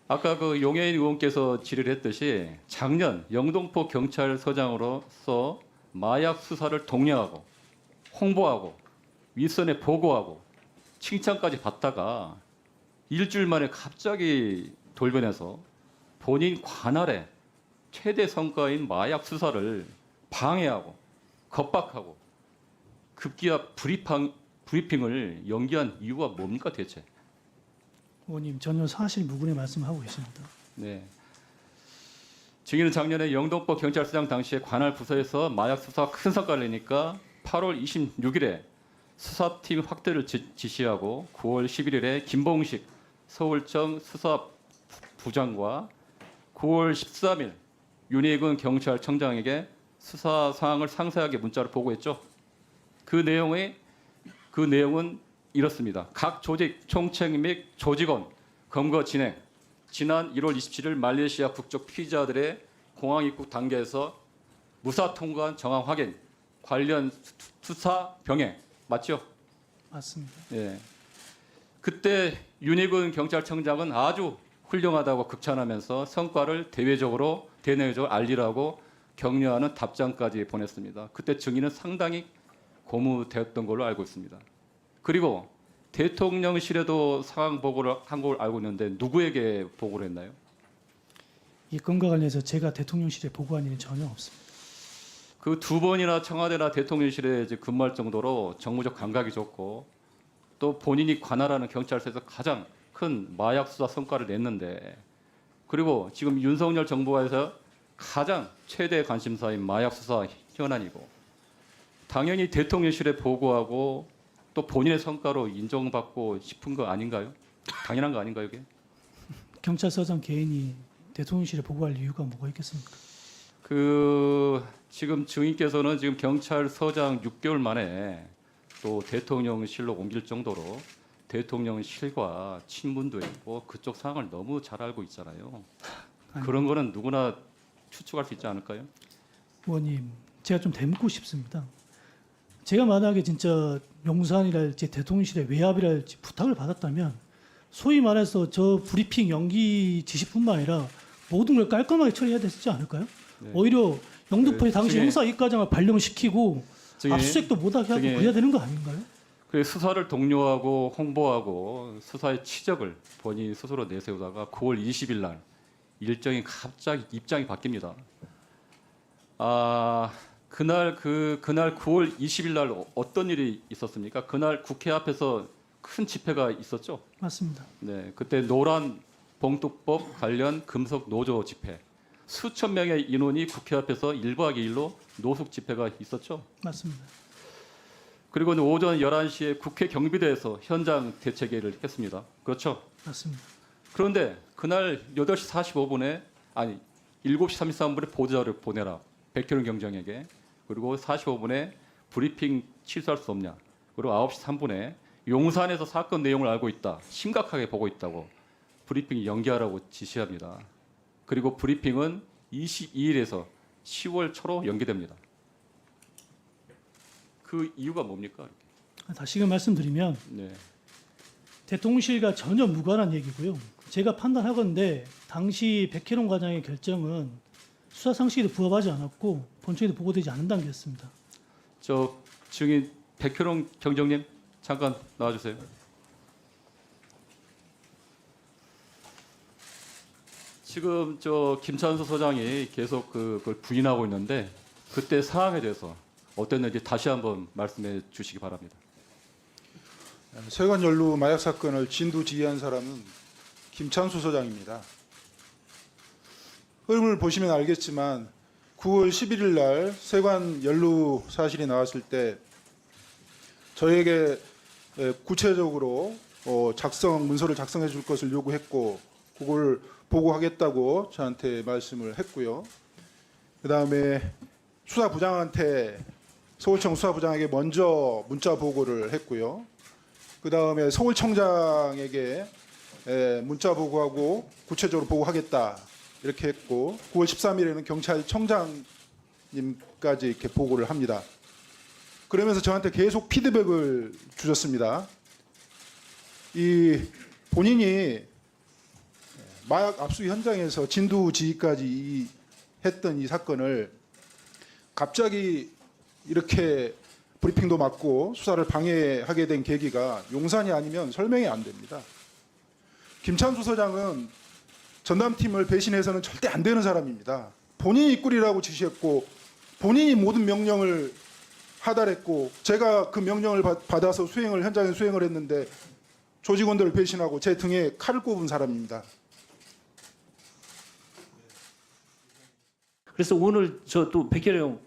아까 그 용해인 의원께서 질의했듯이 작년 영등포 경찰서장으로서 마약 수사를 독려하고 홍보하고 윗선에 보고하고 칭찬까지 받다가 일주일 만에 갑자기 돌변해서 본인 관할의 최대 성과인 마약 수사를 방해하고 겁박하고 급기야 브리핑을 연기한 이유가 뭡니까 대체? 의원님 전혀 사실 무근의 말씀하고 계십니다. 네. 증인은 작년에 영등포 경찰서장 당시에 관할 부서에서 마약 수사 큰 성과를 내니까 8월 26일에 수사팀 확대를 지시하고 9월 11일에 김봉식 서울청 수사부장과 9월 13일 윤희근 경찰청장에게 수사 사항을 상세하게 문자로 보고했죠. 그 내용은 이렇습니다. 각 조직 총책 및 조직원 검거 진행. 지난 1월 27일 말레이시아 국적 피의자들의 공항 입국 단계에서 무사 통과한 정황 확인, 관련 수사 병행 맞죠? 맞습니다. 예. 그때 윤희근 경찰청장은 아주 훌륭하다고 극찬하면서 성과를 대내외적으로 알리라고 격려하는 답장까지 보냈습니다. 그때 증인은 상당히 고무되었던 걸로 알고 있습니다. 그리고 대통령실에도 상황 보고를 한 걸 알고 있는데 누구에게 보고를 했나요? 이 건과 관련해서 제가 대통령실에 보고한 일은 전혀 없습니다. 그 두 번이나 청와대나 대통령실에 이제 근무할 정도로 정무적 감각이 좋고 또 본인이 관할하는 경찰서에서 가장 큰 마약 수사 성과를 냈는데 그리고 지금 윤석열 정부에서 가장 최대 관심사인 마약 수사 현안이고 당연히 대통령실에 보고하고 또 본인의 성과로 인정받고 싶은 거 아닌가요? 당연한 거 아닌가요, 이게? 경찰서장 개인이 대통령실에 보고할 이유가 뭐가 있겠습니까? 지금 증인께서는 지금 경찰서장 6개월 만에 또 대통령실로 옮길 정도로 대통령실과 친분도 있고 그쪽 상황을 너무 잘 알고 있잖아요. 그런 거는 누구나 추측할 수 있지 않을까요? 의원님, 제가 좀 되묻고 싶습니다. 제가 만약에 진짜 용산이랄지 대통령실에 외압이랄지 부탁을 받았다면 소위 말해서 저 브리핑 연기 지시뿐만 아니라 모든 걸 깔끔하게 처리해야 되지 않을까요? 네. 오히려 영등포의 당시 증인- 형사 이과장을 발령시키고 증인- 압수수색도 못하게 하고 증인- 그래야 되는 거 아닌가요? 그 수사를 독려하고 홍보하고 수사의 치적을 본인이 스스로 내세우다가 9월 20일 날 일정이 갑자기 입장이 바뀝니다. 그날 9월 20일 날 어떤 일이 있었습니까? 그날 국회 앞에서 큰 집회가 있었죠. 맞습니다. 네, 그때 노란 봉투법 관련 금속 노조 집회. 수천 명의 인원이 국회 앞에서 1박 2일로 노숙 집회가 있었죠. 맞습니다. 그리고 오전 11시에 국회 경비대에서 현장 대책회의를 했습니다. 그렇죠? 맞습니다. 그런데 그날 8시 45분에 7시 33분에 보도자료를 보내라. 백현웅 경장에게. 그리고 45분에 브리핑 취소할 수 없냐. 그리고 9시 3분에 용산에서 사건 내용을 알고 있다. 심각하게 보고 있다고 브리핑 연기하라고 지시합니다. 그리고 브리핑은 22일에서 10월 초로 연기됩니다. 그 이유가 뭡니까? 다시금 말씀드리면 네. 대통령실과 전혀 무관한 얘기고요. 제가 판단하건대 당시 백혜룡 과장의 결정은 수사 상식에도 부합하지 않았고 본청에도 보고되지 않은 단계였습니다. 저 증인 백효룡 경정님 잠깐 나와주세요. 지금 저 김찬수 소장이 계속 그걸 부인하고 있는데 그때 사항에 대해서 어땠는지 다시 한번 말씀해 주시기 바랍니다. 세관 연루 마약 사건을 진두지휘한 사람은 김찬수 소장입니다. 흐름을 보시면 알겠지만 9월 11일 날 세관 연루 사실이 나왔을 때 저에게 구체적으로 문서를 작성해 줄 것을 요구했고 그걸 보고하겠다고 저한테 말씀을 했고요. 그다음에 서울청 수사부장에게 먼저 문자 보고를 했고요. 그다음에 서울청장에게 문자 보고하고 구체적으로 보고하겠다 이렇게 했고 9월 13일에는 경찰청장님까지 이렇게 보고를 합니다. 그러면서 저한테 계속 피드백을 주셨습니다. 이 본인이 마약 압수 현장에서 진두지휘까지 했던 이 사건을 갑자기 이렇게 브리핑도 맞고 수사를 방해하게 된 계기가 용산이 아니면 설명이 안 됩니다. 김찬수 서장은 전담팀을 배신해서는 절대 안 되는 사람입니다. 본인이 꾸리라고 지시했고 본인이 모든 명령을 하달했고 제가 그 명령을 받아서 현장에 수행을 했는데 조직원들을 배신하고 제 등에 칼을 꼽은 사람입니다. 그래서 오늘 저 또 백혜령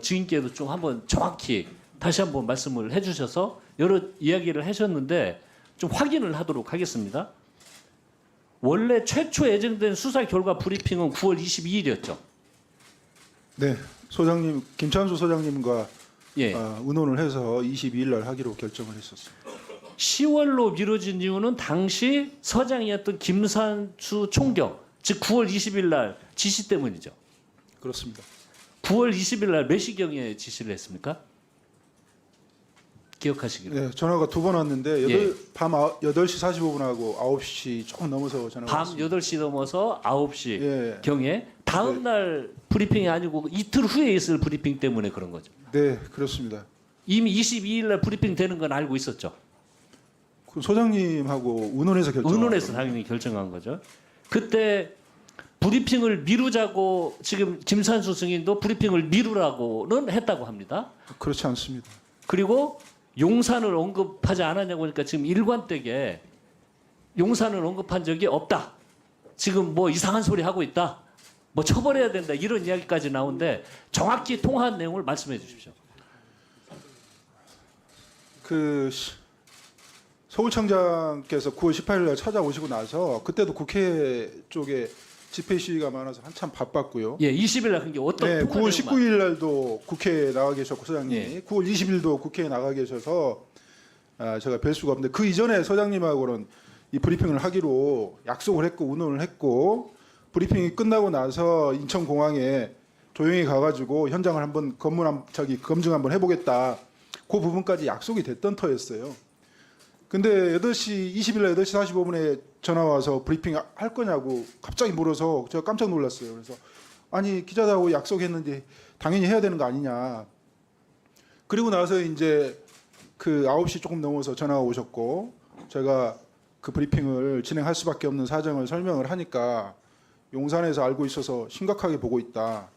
증인께도 좀 한번 정확히 다시 한번 말씀을 해주셔서 여러 이야기를 하셨는데 좀 확인을 하도록 하겠습니다. 원래 최초 예정된 수사 결과 브리핑은 9월 22일이었죠. 네, 소장님 김찬수 소장님과 예. 의논을 해서 22일 날 하기로 결정을 했었습니다. 10월로 미뤄진 이유는 당시 서장이었던 김산수 총경, 즉 9월 20일 날 지시 때문이죠. 그렇습니다. 9월 20일 날 몇 시경에 지시를 했습니까? 기억하시기로. 네, 전화가 두 번 왔는데 예. 밤 8시 45분하고 9시 조금 넘어서 전화가 밤 왔습니다. 8시 넘어서 9시 예. 경에 다음 날 브리핑이 아니고 이틀 후에 있을 브리핑 때문에 그런 거죠. 네, 그렇습니다. 이미 22일 날 브리핑 되는 건 알고 있었죠. 그 소장님하고 의논해서 결정. 의논해서 당연히 결정한 거죠. 그때 브리핑을 미루자고 지금 김산수 승인도 브리핑을 미루라고는 했다고 합니다. 그렇지 않습니다. 그리고 용산을 언급하지 않았냐고 하니까 지금 일관되게 용산을 언급한 적이 없다. 지금 뭐 이상한 소리 하고 있다. 뭐 처벌해야 된다. 이런 이야기까지 나오는데 정확히 통화한 내용을 말씀해 주십시오. 그 서울청장께서 9월 18일 날 찾아오시고 나서 그때도 국회 쪽에 집회 시위가 많아서 한참 바빴고요. 예, 20일 날 그게 어떤 네, 통화 9월 내용만. 19일 날도 국회에 나가 계셨고 소장님이 예. 9월 20일도 국회에 나가 계셔서 제가 뵐 수가 없는데 그 이전에 소장님하고는 이 브리핑을 하기로 약속을 했고 의논을 했고 브리핑이 끝나고 나서 인천공항에 조용히 가가지고 현장을 한번 검증 한번 해보겠다. 그 부분까지 약속이 됐던 터였어요. 근데 20일 날 8시 45분에 전화 와서 브리핑 할 거냐고 갑자기 물어서 제가 깜짝 놀랐어요. 그래서 아니 기자들하고 약속했는데 당연히 해야 되는 거 아니냐. 그리고 나서 이제 그 9시 조금 넘어서 전화가 오셨고 제가 그 브리핑을 진행할 수밖에 없는 사정을 설명을 하니까 용산에서 알고 있어서 심각하게 보고 있다.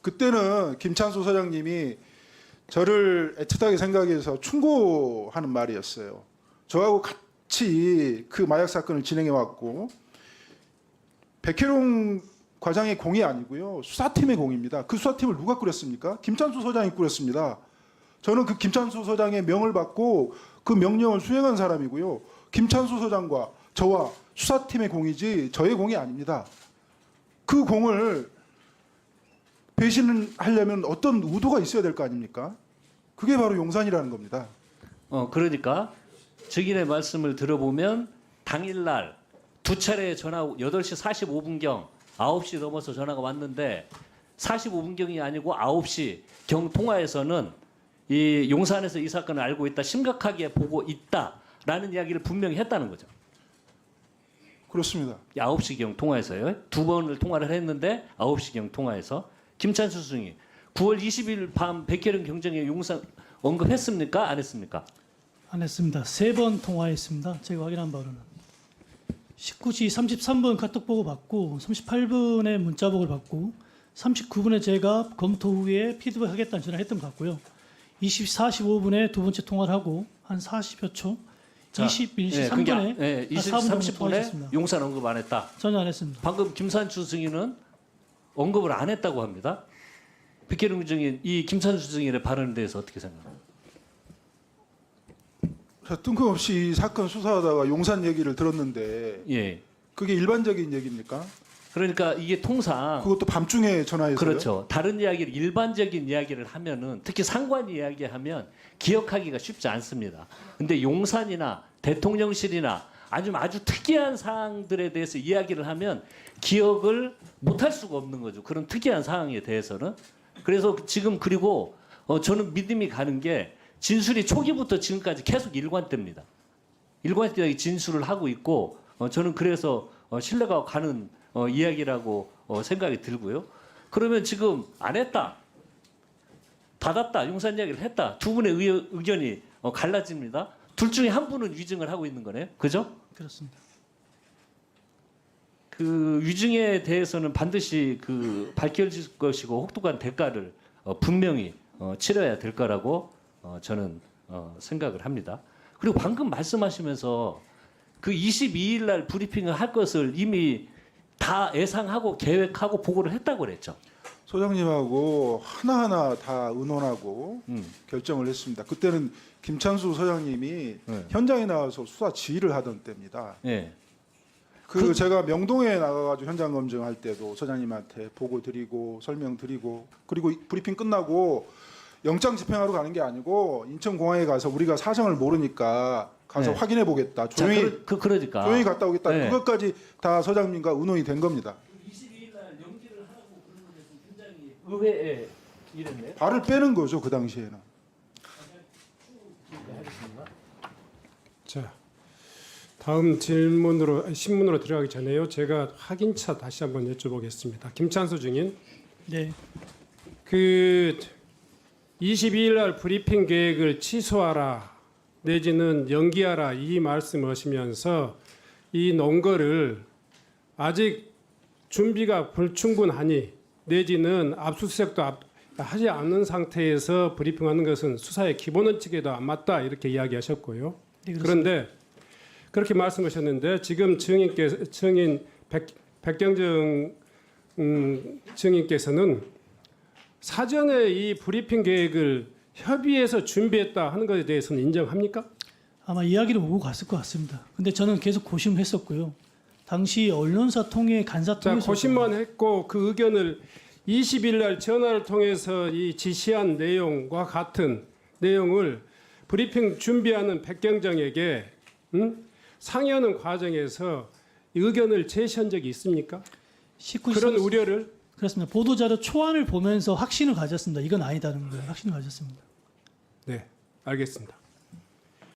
그때는 김찬수 소장님이 저를 애틋하게 생각해서 충고하는 말이었어요. 저하고 같이 그 마약 사건을 진행해 왔고 백혜룡 과장의 공이 아니고요. 수사팀의 공입니다. 그 수사팀을 누가 꾸렸습니까? 김찬수 소장이 꾸렸습니다. 저는 그 김찬수 소장의 명을 받고 그 명령을 수행한 사람이고요. 김찬수 소장과 저와 수사팀의 공이지 저의 공이 아닙니다. 그 공을 배신하려면 어떤 의도가 있어야 될 거 아닙니까? 그게 바로 용산이라는 겁니다. 그러니까 증인의 말씀을 들어보면 당일날 두 차례 전화 8시 45분경 9시 넘어서 전화가 왔는데 45분경이 아니고 9시 경 통화에서는 이 용산에서 이 사건을 알고 있다, 심각하게 보고 있다라는 이야기를 분명히 했다는 거죠. 그렇습니다. 9시경 통화에서요. 두 번을 통화를 했는데 9시경 통화에서 김찬수 승인 9월 20일 밤 백혜령 경정에 용산 언급했습니까? 안 했습니까? 안 했습니다. 3번 통화했습니다. 제가 확인한 바로는 19시 33분 카톡 보고 받고 38분에 문자 보고를 받고 39분에 제가 검토 후에 피드백 하겠다는 전화를 했던 것 같고요. 20시 45분에 두 번째 통화를 하고 한 40여 초 21시 3분에 예, 20시 30분에 용산 언급 안 했다. 전혀 안 했습니다. 방금 김산수 승인은 언급을 안 했다고 합니다. 백혜령 증인 이 김산수 승인의 발언에 대해서 어떻게 생각합니까? 뜬금없이 이 사건 수사하다가 용산 얘기를 들었는데 예. 그게 일반적인 얘기입니까? 그러니까 이게 통상 그것도 밤중에 전화해서요? 그렇죠. 다른 이야기를 일반적인 이야기를 하면은 특히 상관 이야기하면 기억하기가 쉽지 않습니다. 근데 용산이나 대통령실이나 아주 특이한 사항들에 대해서 이야기를 하면 기억을 못할 수가 없는 거죠. 그런 특이한 상황에 대해서는. 그래서 지금 그리고 저는 믿음이 가는 게 진술이 초기부터 지금까지 계속 일관됩니다. 일관되게 진술을 하고 있고 저는 그래서 신뢰가 가는 이야기라고 생각이 들고요. 그러면 지금 안 했다, 닫았다, 용산 이야기를 했다. 두 분의 의견이 갈라집니다. 둘 중에 한 분은 위증을 하고 있는 거네요. 그죠? 그렇습니다. 그 위증에 대해서는 반드시 그 밝혀질 것이고 혹독한 대가를 분명히 치러야 될 거라고 저는 생각을 합니다. 그리고 방금 말씀하시면서 그 22일 날 브리핑을 할 것을 이미 다 예상하고 계획하고 보고를 했다고 그랬죠. 소장님하고 하나하나 다 의논하고 결정을 했습니다. 그때는 김찬수 소장님이 네. 현장에 나와서 수사 지휘를 하던 때입니다. 예. 제가 명동에 나가가지고 현장 검증할 때도 소장님한테 보고 드리고 설명 드리고 그리고 브리핑 끝나고 영장 집행하러 가는 게 아니고 인천공항에 가서 우리가 사정을 모르니까 가서 네. 확인해 보겠다. 조용히 그러니까. 조용히 갔다 오겠다. 네. 그것까지 다 소장님과 의논이 된 겁니다. 22일 날 연기를 하라고 그러는 것은 굉장히 의외의 일인데. 발을 빼는 거죠 그 당시에는. 자, 다음 신문으로 들어가기 전에요. 제가 확인차 다시 한번 여쭤보겠습니다. 김찬수 증인, 네, 그 22일 날 브리핑 계획을 취소하라 내지는 연기하라 이 말씀하시면서 이 논거를 아직 준비가 불충분하니 내지는 압수수색도 하지 않는 상태에서 브리핑하는 것은 수사의 기본 원칙에도 안 맞다 이렇게 이야기하셨고요. 네, 그렇습니다. 그런데 그렇게 말씀하셨는데 지금 증인 백경정 증인께서는 사전에 이 브리핑 계획을 협의해서 준비했다 하는 것에 대해서는 인정합니까? 아마 이야기를 오고 갔을 것 같습니다. 근데 저는 계속 고심했었고요. 당시 언론사 통해 간사 자, 통해서 고심만 했고 그 의견을 20일 날 전화를 통해서 이 지시한 내용과 같은 내용을 브리핑 준비하는 백경정에게 상의하는 과정에서 의견을 제시한 적이 있습니까? 19시 그런 우려를 그렇습니다. 보도자료 초안을 보면서 확신을 가졌습니다. 이건 아니다는 거예요. 확신을 가졌습니다. 네, 알겠습니다.